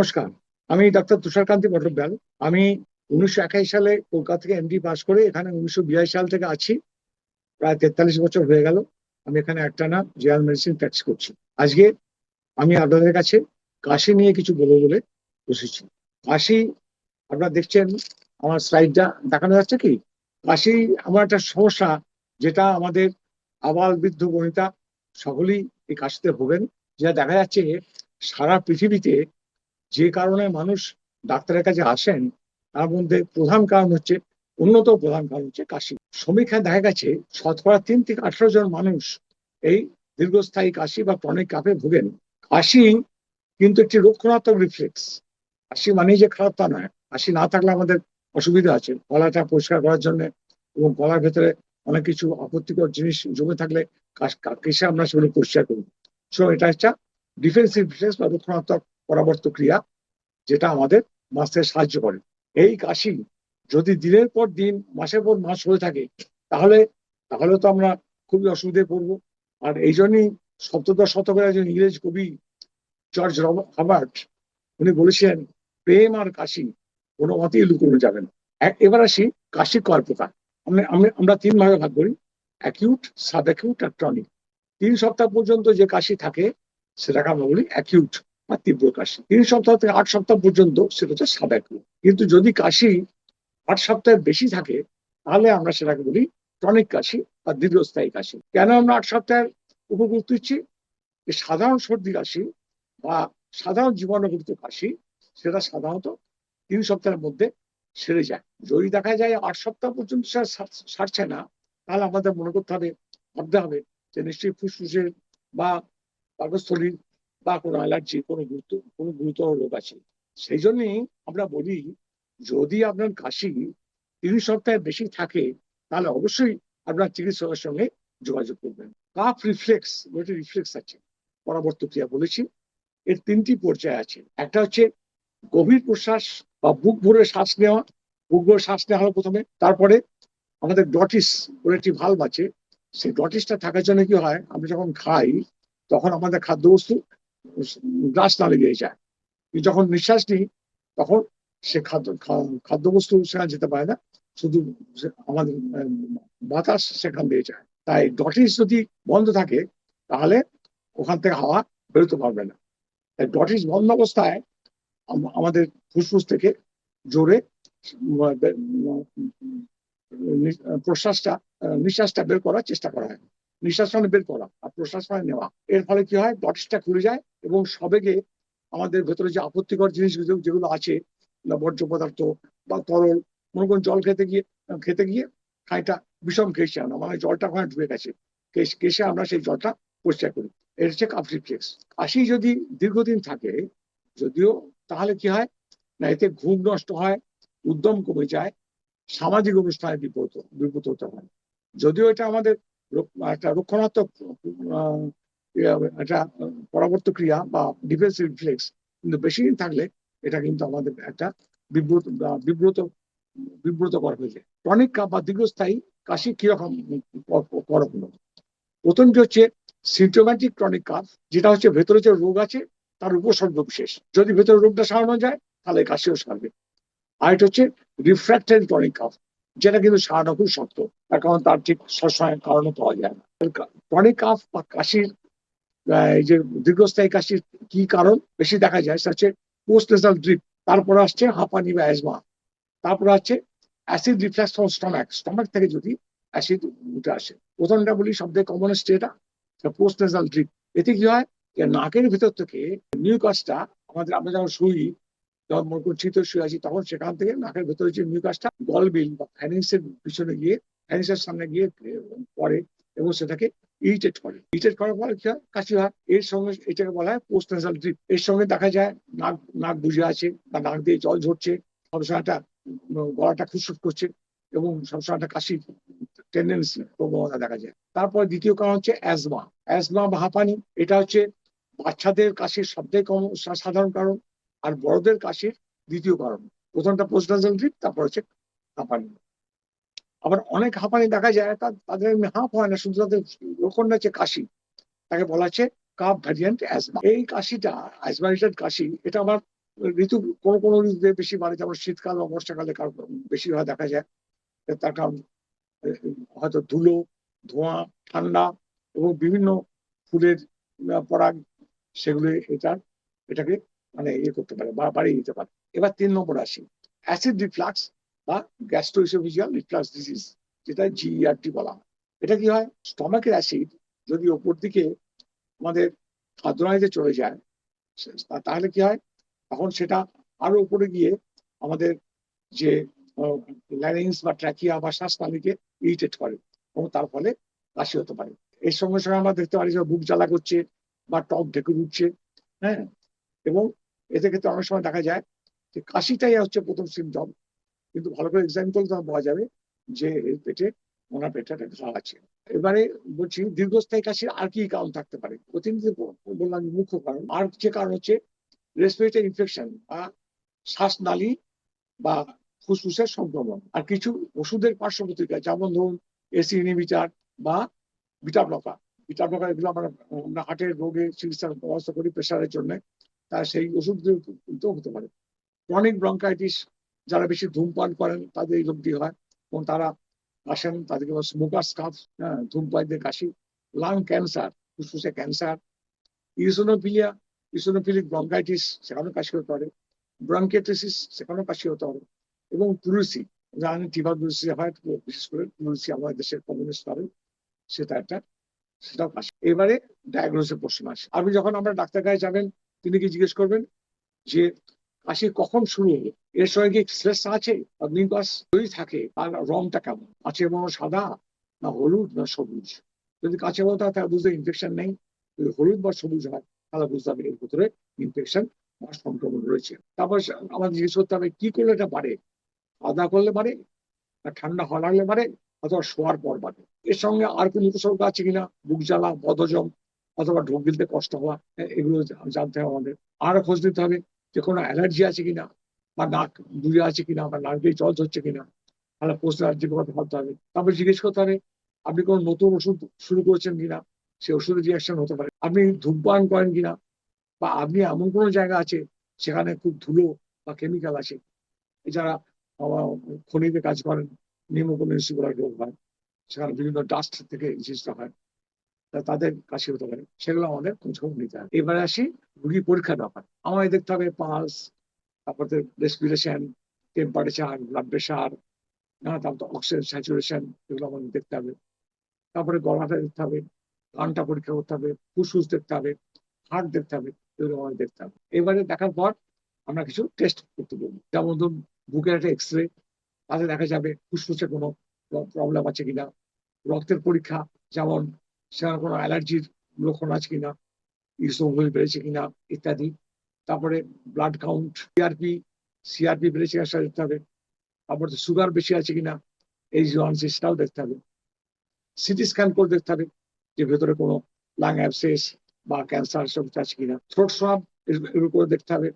নমস্কার। আমি ডাক্তার তুষারকান্তি বটব্যাল। আমি 1981 সালে কলকাতা থেকে এমডি পাস করে এখানে 1982 সাল থেকে আছি। প্রায় 43 বছর হয়ে গেল আমি এখানে একটানা জেনারেল মেডিসিন প্র্যাকটিস করছি। আজকে আমি আপনাদের কাছে কাশি নিয়ে কিছু বলবো বলে বসেছি। কাশি, আপনারা দেখছেন আমার স্লাইডটা দেখানো যাচ্ছে কি? কাশি আমার একটা সমস্যা, যেটা আমাদের আবাল বৃদ্ধ বনিতা সকলেই এই কাশিতে ভোগেন। যেটা দেখা যাচ্ছে সারা পৃথিবীতে যে কারণে মানুষ ডাক্তারের কাছে আসেন, তার মধ্যে প্রধান কারণ হচ্ছে, অন্যতম প্রধান কারণ হচ্ছে কাশি। সমীক্ষায় দেখা গেছে 3 থেকে 18 জন মানুষ এই দীর্ঘস্থায়ী কাশি বা ক্রনিক কাফে ভোগেন। কাশি কিন্তু একটি রক্ষণাত্মক রিফ্লেক্স। কাশি মানেই যে খারাপ তা নয়। কাশি না থাকলে আমাদের অসুবিধা আছে, গলাটা পরিষ্কার করার জন্য, এবং গলার ভেতরে অনেক কিছু আপত্তিকর জিনিস জমে থাকলে কেশে আমরা সেগুলো পরিষ্কার করি। সো এটা হচ্ছে ডিফেন্সিভ রিফ্লেক্স বা রক্ষণাত্মক পরাবর্ত ক্রিয়া, যেটা আমাদের বাঁচতে সাহায্য করে। এই কাশি যদি দিনের পর দিন, মাসের পর মাস হয়ে থাকে, তাহলে তাহলে তো আমরা খুবই অসুবিধায় পড়বো। আর এই জন্যই সপ্তদশ শতকের একজন ইংরেজ কবি জর্জ হাবার্ট, উনি বলেছিলেন, প্রেম আর কাশি কোনো মতেই লুকোনো যাবে না। এবার আসি, কাশি কয় প্রকার। আমরা 3 ভাগে ভাগ করি: অ্যাকিউট, সাব অ্যাকিউট আর ক্রনিক। 3 সপ্তাহ পর্যন্ত যে কাশি থাকে সেটাকে আমরা বলি অ্যাকিউট বা তীব্র কাশি। 3 সপ্তাহ থেকে 8 সপ্তাহ পর্যন্ত সেটা হচ্ছে সাব অ্যাকিউট। কিন্তু যদি কাশি 8 সপ্তাহের বেশি থাকে, তাহলে আমরা সেটাকে বলি ক্রনিক কাশি বা দীর্ঘস্থায়ী কাশি। কেন আমরা 8 সপ্তাহের উপর গুরুত্ব দিচ্ছি? সাধারণ সর্দি কাশি বা সাধারণ জীবাণুঘটিত কাশি, সেটা সাধারণত 3 সপ্তাহের মধ্যে সেরে যায়। যদি দেখা যায় 8 সপ্তাহ পর্যন্ত সারছে না, তাহলে আমাদের মনে করতে হবে, ভাবতে হবে যে নিশ্চয়ই ফুসফুসের বা পাকস্থলীর বা কোনো অ্যালার্জি, কোনো গুরুতর রোগ আছে। সেই জন্যই আমরা বলি, যদি আপনার কাশি 3 সপ্তাহের বেশি থাকে, তাহলে অবশ্যই আপনার চিকিৎসকের সঙ্গে যোগাযোগ করবেন। কাফ রিফ্লেক্স, ওইটা রিফ্লেক্স আছে, পরাবর্ত ক্রিয়া বলেছি। এর 3টি পর্যায় আছে। একটা হচ্ছে গভীর প্রশ্বাস বা বুক ভরে শ্বাস নেওয়া। বুক ভরে শ্বাস নেওয়া হলো প্রথমে, তারপরে আমাদের গ্লটিস বলে একটি ভালভ আছে। সেই গ্লটিসটা থাকার জন্য কি হয়, আমরা যখন খাই তখন আমাদের খাদ্যবস্তু গ্রাস না লেগে যায়। যখন নিঃশ্বাস নিই তখন সে খাদ্যবস্তু সেখানে যেতে পারে না, শুধু আমাদের বাতাস সেখান দিয়ে যায়। তাই গ্লটিস যদি বন্ধ থাকে, তাহলে ওখান থেকে হাওয়া বেরোতে পারবে না। তাই গ্লটিস বন্ধ অবস্থায় আমাদের ফুসফুস থেকে জোরে নিঃশ্বাসটা বের করার চেষ্টা করা হয়। নিঃশ্বাস মানে বের করা, আর প্রশ্বাস মানে নেওয়া। এর ফলে কি হয়, গ্লটিসটা খুলে যায় এবং সবেগে আমাদের ভেতরে যে আপত্তিকর জিনিস যেগুলো আছে, বর্জ্য পদার্থ বা তরল, মনে করুন জল খেতে গিয়ে খাইটা বিষম খেয়েছি আমরা, মানে জলটা ওখানে ঢুকে গেছে, কেশে আমরা সেই জলটা পরিষ্কার করি। এর হচ্ছে কাফ রিফ্লেক্স। কাশি যদি দীর্ঘদিন থাকে, যদিও, তাহলে কি হয় না, এতে ঘুম নষ্ট হয়, উদ্যম কমে যায়, সামাজিক অনুষ্ঠানে বিব্রত হতে হয়। যদিও এটা আমাদের একটা রক্ষণাত্মক একটা পরাবর্ত ক্রিয়া বা ডিফেন্সিভ রিফ্লেক্স, কিন্তু বেশি দিন থাকলে এটা কিন্তু আমাদের একটা বিব্রত বিব্রতকর হয়ে যায়। ক্রনিক কাফ বা দীর্ঘস্থায়ী কাশি কিরকম হলো? প্রথমটি হচ্ছে সিমটোম্যাটিক ক্রনিক কাফ, যেটা হচ্ছে ভেতরে যে রোগ আছে তার উপসর্গ বিশেষ। যদি ভেতরে রোগটা সারানো যায়, তাহলে কাশিও সারবে। আর এটা হচ্ছে রিফ্র্যাক্টরি ক্রনিক কাফ, যেটা কিন্তু সারানো খুব শক্ত, তার কারণ তার ঠিক সবসময় কারণও পাওয়া যায় না। ক্রনিক কাফ বা কাশির, এই যে দীর্ঘস্থায়ী কাশির কি কারণ বেশি দেখা যায়, সেটা হচ্ছে পোস্ট নেসাল ড্রিপ, তারপরে আসছে হাঁপানি বা অ্যাজমা, তারপরে আছে অ্যাসিড রিফ্লাক্স ফ্রম স্টমাক থেকে যদি অ্যাসিড উঠে আসে। প্রথমটা বলি, সবথেকে কমনেস্ট এটা পোস্ট নেসাল ড্রিপ। এতে কি হয়, নাকের ভিতর থেকে মিউকাসটা, আমরা যখন শুই, যখন মনে করছি তো শুয়ে আছি, তখন সেখান থেকে নাকের ভেতরে যে মিউকাসটা গলবিল বা ফ্যারিংসের পিছনে গিয়ে, ফ্যারিংসের সামনে গিয়ে পড়ে এবং সেটাকে ইরিটেট করার ফলে কি হয়, কাশি হয়। এর সঙ্গে এটাকে বলা হয় পোস্ট নেসাল ড্রিপ। এর সঙ্গে দেখা যায় নাক বুঝে আছে বা নাক দিয়ে জল ঝরছে, সবসময় একটা গলাটা খুশফুস করছে এবং সবসময় একটা কাশির টেন্ডেন্সি, প্রবণতা দেখা যায়। তারপর দ্বিতীয় কারণ হচ্ছে অ্যাজমা বা হাঁপানি। এটা হচ্ছে বাচ্চাদের কাশির সবথেকে কম সাধারণ কারণ, আর বড়দের কাশির দ্বিতীয় কারণ। প্রথমটা পোস্ট নেসাল ড্রিপ, তারপর হচ্ছে হাঁপানি। আবার অনেক হাঁপানি দেখা যায় তাদের হাঁপ হয় না, শুধু তাদের লক্ষণটা হচ্ছে কাশি, তাকে বলা হচ্ছে কাফ ভ্যারিয়েন্ট অ্যাজমা। এই কাশিটা, অ্যাজমাটিক কাশি, এটা আবার ঋতু কোনো কোনো ঋতুতে বেশি বাড়ে, যেমন শীতকাল বা বর্ষাকালে বেশি হয় দেখা যায়। তার কারণ হয়তো ধুলো, ধোঁয়া, ঠান্ডা এবং বিভিন্ন ফুলের পরাগ, সেগুলো এটাকে মানে ইয়ে করতে পারে বা বাড়িয়ে দিতে পারে। এবার 3 নম্বর আসি, অ্যাসিড রিফ্লাক্স বা গ্যাস্ট্রোইসোফেজিয়াল রিফ্লাক্স ডিজিজ, যেটা জিইআরডি বলা হয়। এটা কি হয়, স্টমাকের অ্যাসিড যদি ওপর দিকে আমাদের খাদ্যনালীতে চলে যায়, তাহলে কি হয়, তখন সেটা আরো উপরে গিয়ে আমাদের যে ল্যারিংস বা ট্র্যাকিয়া বা শ্বাসনালীকে ইরিটেট করে এবং তার ফলে কাশি হতে পারে। এর সঙ্গে সঙ্গে আমরা দেখতে পারি যে বুক জ্বালা করছে বা টক ঢেকুর উঠছে। হ্যাঁ, এবং এতে ক্ষেত্রে অনেক সময় দেখা যায় যে কাশিটাই হচ্ছে প্রথম সিমটম, কিন্তু ভালো করে এক্সামিন করলে তখন পাওয়া যাবে যে এর পেটে, ওনার পেটে একটা ঘা আছে। এবারে বলছি দীর্ঘস্থায়ী কাশির আর কি কারণ থাকতে পারে। প্রতিনিধি বললাম মুখ্য কারণ, আর যে কারণ হচ্ছে রেসপিরেটরি ইনফেকশন বা শ্বাসনালী বা ফুসফুসের সংক্রমণ। আর কিছু ওষুধের পার্শ্ব প্রতিক্রিয়া, যেমন ধরুন এসি ইনহিবিটর বা বিটা ব্লকার। বিটা ব্লকার এগুলো আমরা হার্টের রোগে চিকিৎসার ব্যবস্থা করি প্রেশারের জন্য, তা সেই ওষুধগুলো হতে পারে। ক্রনিক ব্রঙ্কাইটিস, যারা বেশি ধূমপান করেন তাদের এই রোগটি হয় এবং তারা আসেন, তাদেরকে স্মোকার্স কাফ, ধূমপায়ীদের কাশি। লাং ক্যান্সার, ফুসফুসে ক্যান্সার। ইউসোনোফিলিয়া, ইউসোনোফিলিক ব্রঙ্কাইটিস, সেখানেও কাশি হতে পারে। ব্রঙ্কেটিসিস, সেখানেও কাশি হতে হবে। এবং প্লুরিসি, জানেন টিউবারকুলোসিস হয় বিশেষ করে, প্লুরিসি আমাদের দেশের কমিউনিস্ট পাবেন, সেটা একটা, সেটাও কাশি। এবারে ডায়াগনোসিসের প্রশ্ন আসে। আপনি যখন আমরা ডাক্তার কাছে যাবেন, তিনি কি জিজ্ঞেস করবেন যে কাশি কখন শুরু হলো, এর সঙ্গে কি স্ট্রেস আছে, মিউকাস যদি থাকে তার রংটা কেমন, কাঁচের বড় সাদা না হলুদ না সবুজ। যদি কাঁচের বড় হয় তাহলে বুঝতে ইনফেকশন নেই, যদি হলুদ বা সবুজ হয় তাহলে বুঝতে হবে এর ভিতরে ইনফেকশন বা সংক্রমণ রয়েছে। তারপর আমাদের জিজ্ঞেস করতে হবে কি করলে এটা বাড়ে, খাওয়া করলে বাড়ে, না ঠান্ডা হওয়া লাগলে বাড়ে, অথবা শোয়ার পর বাড়ে। এর সঙ্গে আর কোনো উপসর্গ আছে কিনা, বুক জ্বালা, বদহজম অথবা ঢোক গিলতে কষ্ট হওয়া, এগুলো জানতে হবে আমাদের। আরো খোঁজ নিতে হবে যে কোনো অ্যালার্জি আছে কিনা, বা নাক বুঝে আছে কিনা, বা নাক দিয়ে জল হচ্ছে কিনা, তাহলে পোস্ট অ্যালার্জির কথা ভাবতে হবে। তারপর জিজ্ঞেস করতে হবে আপনি কোনো নতুন ওষুধ শুরু করেছেন কিনা, সে ওষুধের রিয়াকশন হতে পারে। আপনি ধূমপান করেন কিনা, বা আপনি এমন কোনো জায়গা আছে সেখানে খুব ধুলো বা কেমিক্যাল আছে, যারা খনিতে কাজ করেন, নিউমোকোনিউসিগুলার রোগ হয়, সেখানে বিভিন্ন ডাস্ট থেকে জিনিসটা হয়, তাদের কাশি হতে পারে, সেগুলো আমাদের খোঁজখবর নিতে হবে। এবারে আসি রুগী পরীক্ষার ব্যাপার। আমাদের দেখতে হবে পালস, তারপরে রেসপিরেশন, টেম্পারেচার, ব্লাড প্রেশার, তারপর অক্সিজেন স্যাচুরেশন, এগুলো আমাদের দেখতে হবে। তারপরে গলাটা দেখতে হবে, কানটা পরীক্ষা করতে হবে, ফুসফুস দেখতে হবে, হার্ট দেখতে হবে, এগুলো আমাদের দেখতে হবে। এবারে দেখার পর আমরা কিছু টেস্ট করতে বলবো, যেমন ধরুন বুকের একটা এক্স রে, তাতে দেখা যাবে ফুসফুসে কোনো প্রবলেম আছে কিনা। রক্তের পরীক্ষা, যেমন সেখানে কোনো অ্যালার্জির লক্ষণ আছে কিনা, ইসোফিল বেড়েছে কিনা ইত্যাদি। তারপরে ব্লাড কাউন্ট, সিআরপি বেড়েছে কিনা সেটা দেখতে হবে। তারপরে সুগার বেশি আছে কিনা, HbA1c সেটাও দেখতে হবে। সিটি স্ক্যান করে দেখতে হবে যে ভেতরে কোনো লাং অ্যাবসেস বা ক্যান্সার সব আছে কিনা। থ্রোট সোয়াব এর উপরে দেখতে হবে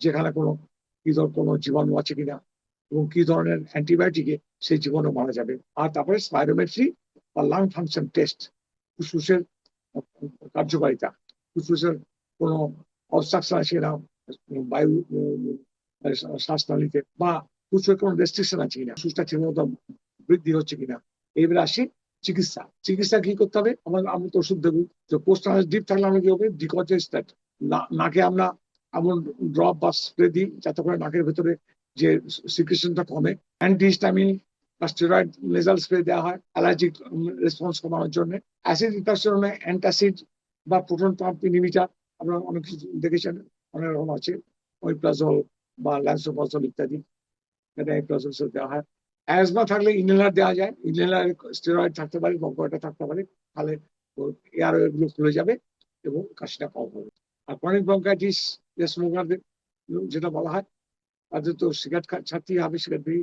যেখানে কোনো কোনো জীবাণু আছে কিনা এবং কি ধরনের অ্যান্টিবায়োটিকে সেই জীবাণু মারা যাবে। আর তারপরে স্পাইরোমেট্রি বা লাং ফাংশন টেস্ট, ফুসফুসের কার্যকারিতা, ফুসফুসের কোনো অবস্ট্রাকশন আছে কিনা বায়ু শ্বাসনালীতে, বা ফুসফুসের কোনো রেস্ট্রিকশন আছে কিনা, ফুসফুসটা ঠিকমতো বৃদ্ধি হচ্ছে কিনা। এইবারে আসি চিকিৎসা। চিকিৎসা কি করতে হবে, আমরা তো ওষুধ দেবো। যে পোস্ট ডিপ থাকলে আমরা কি হবে, ডিকনজেস্টেড, নাকে আমরা এমন ড্রপ বা স্প্রে দিই যাতে করে নাকের ভেতরে যে সিক্রেশনটা কমে। অ্যান্টিহিস্টামিন বা স্টেরয়েড নেজাল স্প্রে দেওয়া হয় অ্যালার্জিক রেসপন্স কমানোর জন্য। অ্যাসিড রিফ্লাক্সের জন্য অ্যান্টাসিড বা প্রোটন পাম্প ইনহিবিটর, আপনারা অনেক কিছু দেখেছেন, অনেক রকম আছে, ওইপ্লাজল বা ল্যান্সোপাজল ইত্যাদি, এটা অ্যাপ্লাজল দেওয়া হয়। অ্যাজমা থাকলে ইনহেলার দেওয়া যায়, ইনহেলার স্টেরয়েড থাকতে পারে, বকওয়াটা থাকতে পারে, তাহলে এয়ারওয়ে গুলো খুলে যাবে এবং কাশিটা কম হবে। আর ক্রনিক ব্রঙ্কাইটিস, স্মোকারদের যেটা বলা হয়, তাদের তো সিগারেট ছাড়তেই হবে, সিগারেট দিয়ে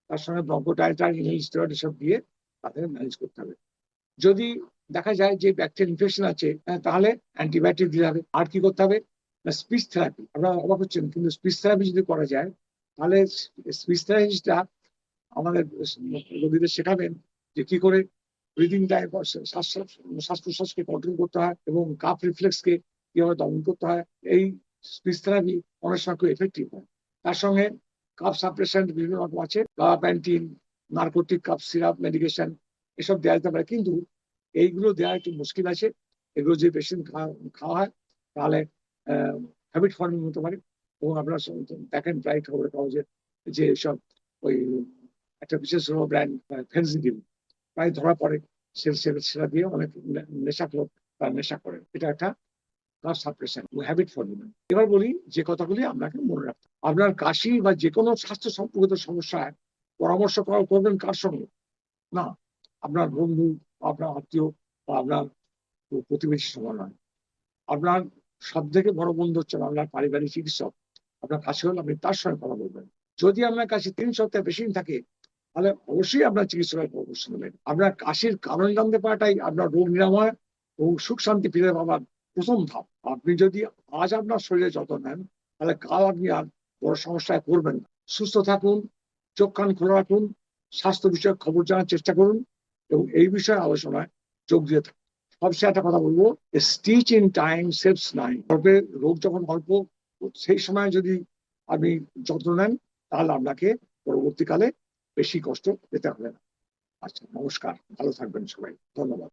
তার সঙ্গে ব্রঙ্কোডাইলাটর, ইনহেল স্টেরয়েড এসব দিয়ে তাদের ম্যানেজ করতে হবে। যদি দেখা যায় যে ব্যাকটেরিয়াল ইনফেকশন আছে, তাহলে অ্যান্টিবায়োটিক দিতে হবে। আর কি করতে হবে, স্পিচ থেরাপি। আপনারা অবাক হচ্ছেন, কিন্তু স্পিচ থেরাপি যদি করা যায়, তাহলে স্পিচ থেরাপিস্টটা আমাদের রোগীদের শেখাবেন যে কি করে ব্রিদিং টাইম, শ্বাস প্রশ্বাসকে কন্ট্রোল করতে হয় এবং কাফ রিফ্লেক্সকে কিভাবে দমন করতে হয়। এই স্পিচ থেরাপি অনেক সময় খুব এফেক্টিভ হয়। তার সঙ্গে কাপ সাপ্রেশান্ট বিভিন্ন রকম আছে, gabapentin, narcotic cough syrup medication, এসব দেওয়া যেতে পারে। কিন্তু এইগুলো দেওয়া একটু মুশকিল আছে। এগুলো যে পেশেন্ট খাওয়া হয় তাহলে হ্যাবিট ফর্মিং হতে পারে। এবং আপনারা দেখেন প্রায় খবরের কাগজে যে সব ওই একটা বিশেষ ব্র্যান্ড ফেন্সিডিল প্রায় ধরা পড়ে, সেটা দিয়ে অনেক নেশাখোর তারা নেশা করে। এটা একটা সাপ্রেশন হ্যাবিট ফর্মিং। এবার বলি যে কথাগুলি আপনাকে মনে রাখতে হবে। আপনার কাশি বা যে কোনো স্বাস্থ্য সম্পর্কিত সমস্যায় পরামর্শ করবেন কার সঙ্গে? না, আপনার বন্ধু, আপনার আত্মীয় বা আপনার প্রতিবেশী সবার নয়। আপনার সব থেকে বড় বন্ধু হচ্ছেন আপনার পারিবারিক চিকিৎসক। আপনার কাছে হলে আপনি তার সঙ্গে কথা বলবেন। যদি আপনার কাছে 3 সপ্তাহ বেশি দিন থাকে তাহলে অবশ্যই আপনার চিকিৎসকের পরামর্শ নেবেন। আপনার কাশির কারণ জানতে পারাটাই আপনার রোগ নিরাময় এবং সুখ শান্তি ফিরে পাবার প্রথম ধাপ। আপনি যদি আজ আপনার শরীরে যত্ন নেন তাহলে কাল আপনি আর বড় সমস্যায় পড়বেন না। সুস্থ থাকুন, চোখ কান খোলা রাখুন, স্বাস্থ্য বিষয়ক খবর জানার চেষ্টা করুন এবং এই বিষয়ে আলোচনায় যোগ দিয়ে থাকুন। সবশেষে একটা কথা বলবো, stitch in time saves nine. রোগ যখন অল্প, সেই সময় যদি আপনি যত্ন নেন তাহলে আপনাকে পরবর্তীকালে বেশি কষ্ট পেতে হবে না। আচ্ছা, নমস্কার, ভালো থাকবেন সবাই, ধন্যবাদ।